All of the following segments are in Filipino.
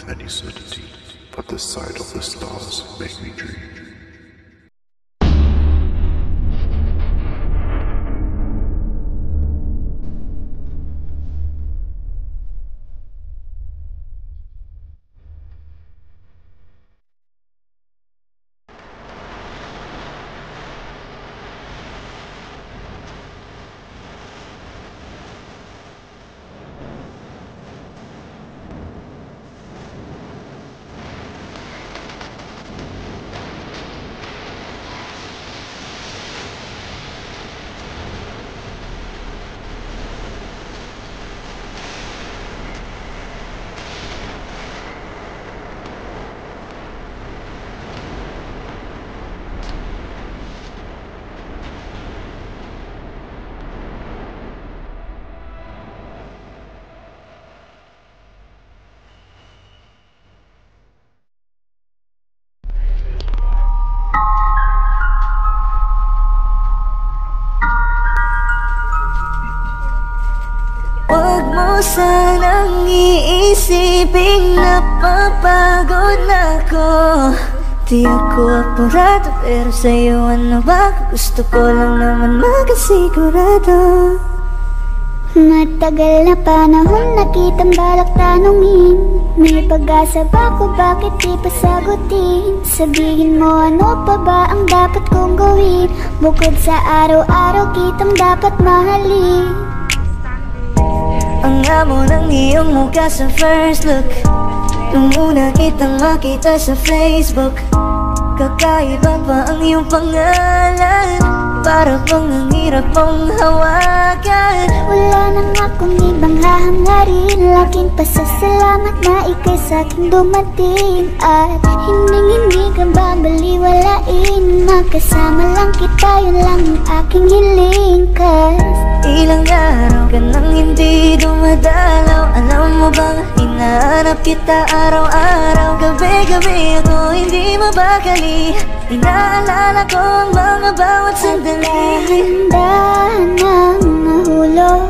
Any certainty, but the sight of the stars make me dream. Huwag mo sanang iisiping napapagod na ako. Di ako apurado, pero sa'yo ano ba? Gusto ko lang naman makasigurado. Matagal na panahon nakitang balak tanungin. May pag-asa ba ko, bakit di pa sagutin? Sabihin mo ano pa ba ang dapat kong gawin? Bukod sa araw-araw kitang dapat mahalin. Ang amo ng iyong mukha sa first look, nung una kitang makita sa Facebook. Kakaiba pa ang iyong pangalan, para bang ang hirap mong hawakan. Wala nang akong ibang hahangarin, laking pasasalamat na ika'y sa'king dumating. At hindi ka babaliwalain, makasama lang kita, yun lang ang aking hiling. Cause ilang araw ka nang hindi dumadalaw. Alam mo bang hinahanap kita araw-araw? Gabi-gabi ako hindi mabakali, inaalala ko ang mga bawat sandali. Dahan-dahan nang nahulog,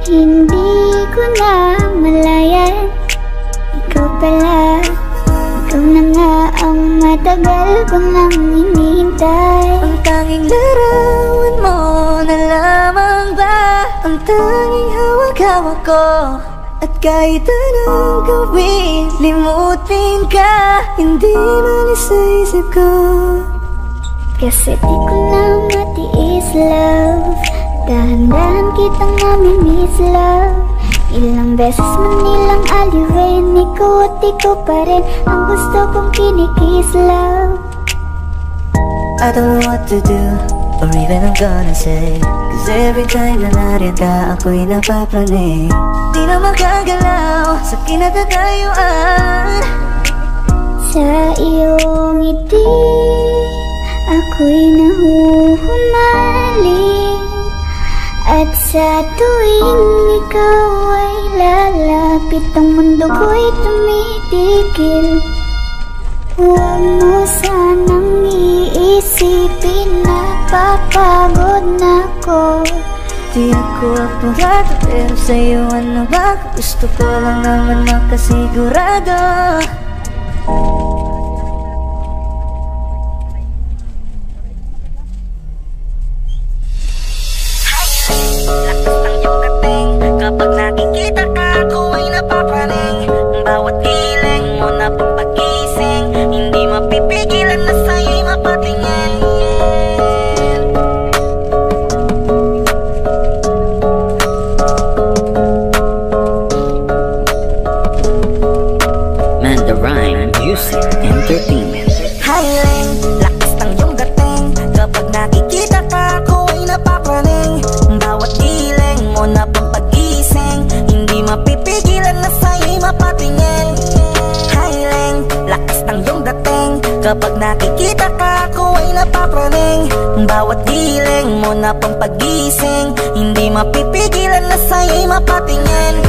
hindi ko na malayan. Ikaw pala, ikaw na nga ang matagal ko nang hinihintay. Ang tanging larawan mo na lamang ba ang tanging hawak-hawak ko? At kahit anong gawin, limutin ka, hindi malis sa isip ko. Kasi di ko na matiis, love. Dahan-dahan kitang namimiss, love. Ilang beses man nilang aliwin, ikaw at ikaw pa rin ang gusto kong kinikiss, love. I don't know what to do, or even I'm gonna say, cause every time na nariyan ka, ako'y napapraning. Di na makagalaw sa kinatatayuan. Sa iyong ngiti, ako'y nahuhumaling. At sa tuwing ikaw ay lalapit, ang mundo ko'y tumitigil. Huwag mo sanang iisipin na papagod na ako. Di ako apurado, pero sa'yo ano ba? Gusto ko lang naman makasigurado. Kapag nakikita ka, ako ay napapraning. Bawat hiling mo na papagising, hindi mapipigilan na sa'yo'y mapatingin. Mandarine Music Entertainment. Hiling, lakas ng iyong dating. Kapag nakikita ka, ako ay napapraning. Bawat hiling mo na papagising, hindi mapipigilan na sa'yo'y mapatingin. Hiling, Kapag nakikita ka, ako ay napapraning. Bawat giling mo na pampagising, hindi mapipigilan na sa'yo'y mapatingin.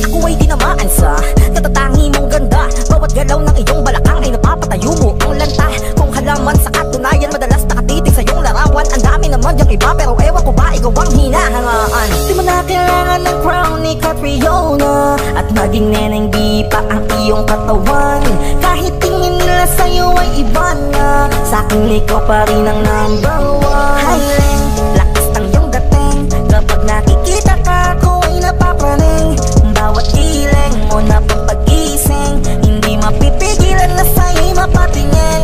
Ako ay dinamaan sa katatangi mong ganda. Bawat galaw ng iyong balakang ay napapatayo mo ang lanta. Kung halaman sa katunayan, madalas nakatitig sa iyong larawan. Ang dami naman yung iba, pero ewan ko ba ikaw ang hinahangaan. Di mo na kailangan ng crown ni Catriona, at maging neneng di pa ang iyong katawan. Kahit tingin nila sa'yo ay iba na, sa'king ikaw pa rin ang number one. Highland, lakas ng iyong dating. Kapag nakikita ka, ako ay napapraning. Bawat giling mo na pampagising, hindi mapipigilan na sa'yo'y mapatingin.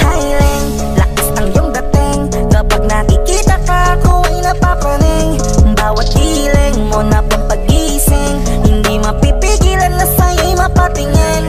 Highland, lakas ng iyong dating. Kapag nakikita ka, ako ay napapraning. Bawat giling mo na pampagising, hindi mapipigilan na sa'yo'y mapatingin.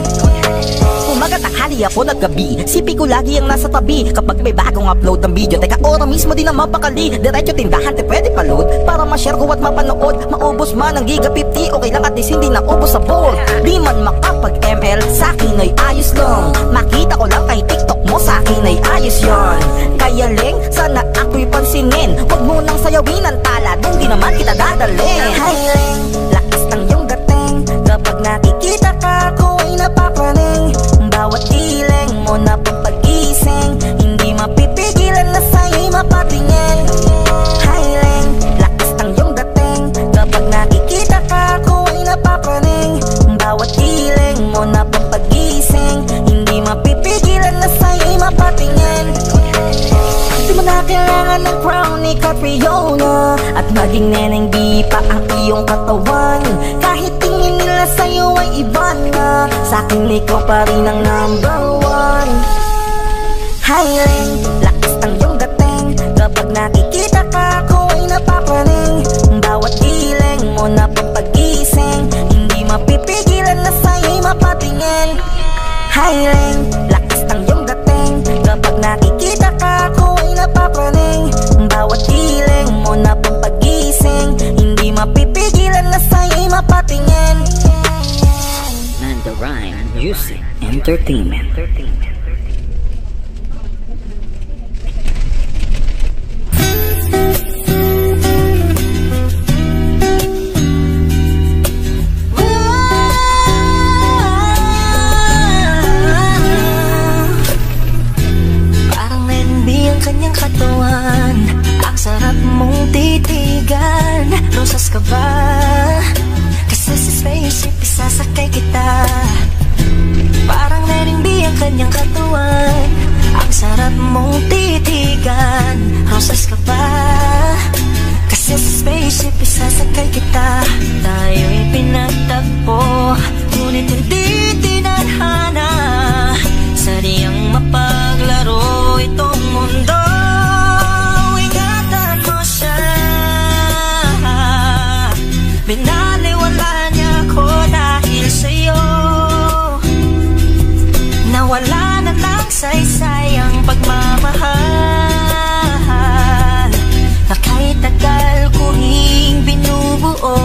Umaga, tanghali, hapon at gabi, sipi ko lagi ang nasa tabi. Kapag may bagong upload ng video, teka ora mismo din ang mapakali. Diretso tindahan, te pwede pa-load para ma-share ko at mapanood. Maubos man ang giga 50, okay lang at least hindi na ubos sa board. Di man makapag-ML, sa'kin ay ayos lang. Makita ko lang kay TikTok mo, sa'kin ay ayos yon. Kaya ling, sana ako'y pansinin. Huwag mo nang sayawin ang tala, dun di naman kita dadalhin. Hi ling, lakas ng iyong dating. Kapag nakikita ka, ako ay napapraning. Bawat giling mo na pampagising, hindi mapipigilan na sa'yo'y mapatingin. Highland, lakas ng iyong dating. Kapag nakikita ka, ako ay napapraning. Bawat giling mo na pampagising, hindi mapipigilan na sa'yo'y mapatingin. Di mo na kailangan ng crown ni Catriona, at maging neneng di pa ang iyong katawan. Kahit tingin nila sa'yo ay iba na, sa'kin ikaw pa rin ang number one. Highland, lakas ng iyong dating. Kapag nakikita ka, ako ay napapraning. Bawat giling mo na pampagising, hindi mapipigilan na sa'yo'y mapatingin. Highland, lakas ng iyong dating. Kapag nakikita ka, ako ay napapraning. Bawat giling mo na pampagising, hindi mapipigilan na sa'yo'y mapatingin. Nanda Rhyme Music Entertainment. Parang NB ang kanyang katawan, ang sarap mong titigan. Rosas ka ba? Kasi sa spaceship isasakay kita. Parang NB ang kanyang katawan, ang sarap mong titigan. Rosas ka ba? Kasi sa spaceship isasakay kita. Tayo'y pinagtagpo, ngunit hindi tinadhana. Sadyang mapaglaro itong mundo. Ingatan mo siya. Binaliwala niya ako dahil sa'yo. Nawala na lang saysay ang pagmamahal na kahit tagal ko ring binubuo.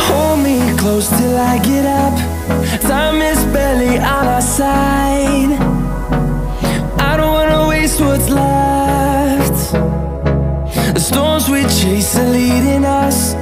Hold me close till I get up. Time is barely on our side. I don't wanna waste what's left. The storms we chase are leading us